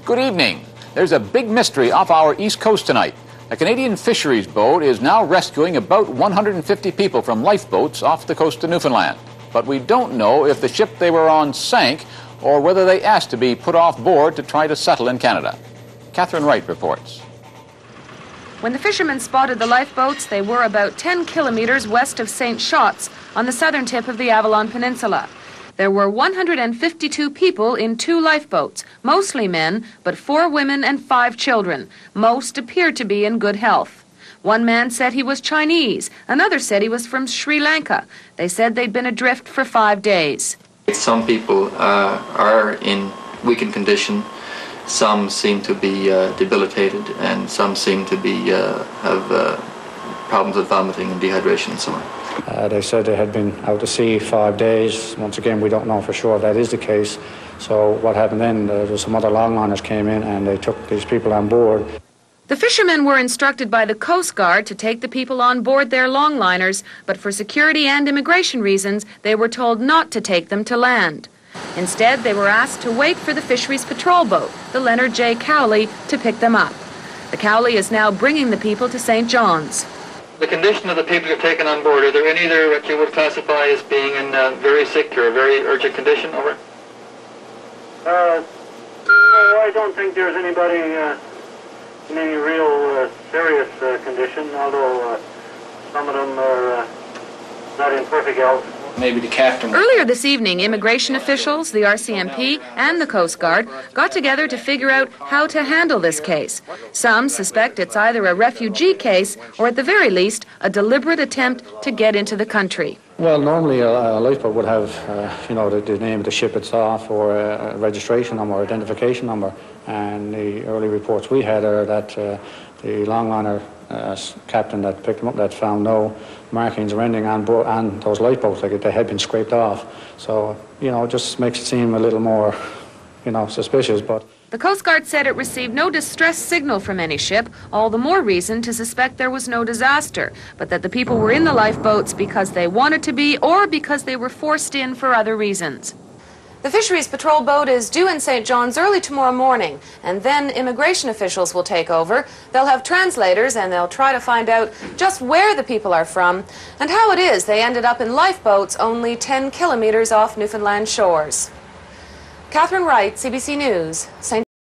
Good evening. There's a big mystery off our east coast tonight. A Canadian fisheries boat is now rescuing about 150 people from lifeboats off the coast of Newfoundland. But we don't know if the ship they were on sank or whether they asked to be put off board to try to settle in Canada. Catherine Wright reports. When the fishermen spotted the lifeboats, they were about 10 kilometers west of St. Shots on the southern tip of the Avalon Peninsula. There were 152 people in 2 lifeboats, mostly men, but 4 women and 5 children. Most appeared to be in good health. One man said he was Chinese. Another said he was from Sri Lanka. They said they'd been adrift for 5 days. Some people are in weakened condition. Some seem to be debilitated, and some seem to be have problems with vomiting and dehydration and so on. They said they had been out to sea 5 days. Once again, we don't know for sure if that is the case. So what happened then, there was some other longliners came in and they took these people on board. The fishermen were instructed by the Coast Guard to take the people on board their longliners, but for security and immigration reasons, they were told not to take them to land. Instead, they were asked to wait for the fisheries patrol boat, the Leonard J. Cowley, to pick them up. The Cowley is now bringing the people to St. John's. The condition of the people you've taken on board, are there any there that you would classify as being in very sick or very urgent condition? Over? No, I don't think there's anybody in any real serious condition, although some of them are not in perfect health. Maybe the captain. Earlier this evening, immigration officials, the RCMP, and the Coast Guard got together to figure out how to handle this case. Some suspect it's either a refugee case or, at the very least, a deliberate attempt to get into the country. Well, normally a lifeboat would have, the name of the ship itself or a registration number or identification number. And the early reports we had are that the longliner captain that picked them up that found no markings or anything on board on those lifeboats, like they had been scraped off. So, it just makes it seem a little more, suspicious. But the Coast Guard said it received no distress signal from any ship, all the more reason to suspect there was no disaster, but that the people were in the lifeboats because they wanted to be or because they were forced in for other reasons. The fisheries patrol boat is due in St. John's early tomorrow morning, and then immigration officials will take over. They'll have translators, and they'll try to find out just where the people are from and how it is they ended up in lifeboats only 10 kilometers off Newfoundland shores. Catherine Wright, CBC News, St.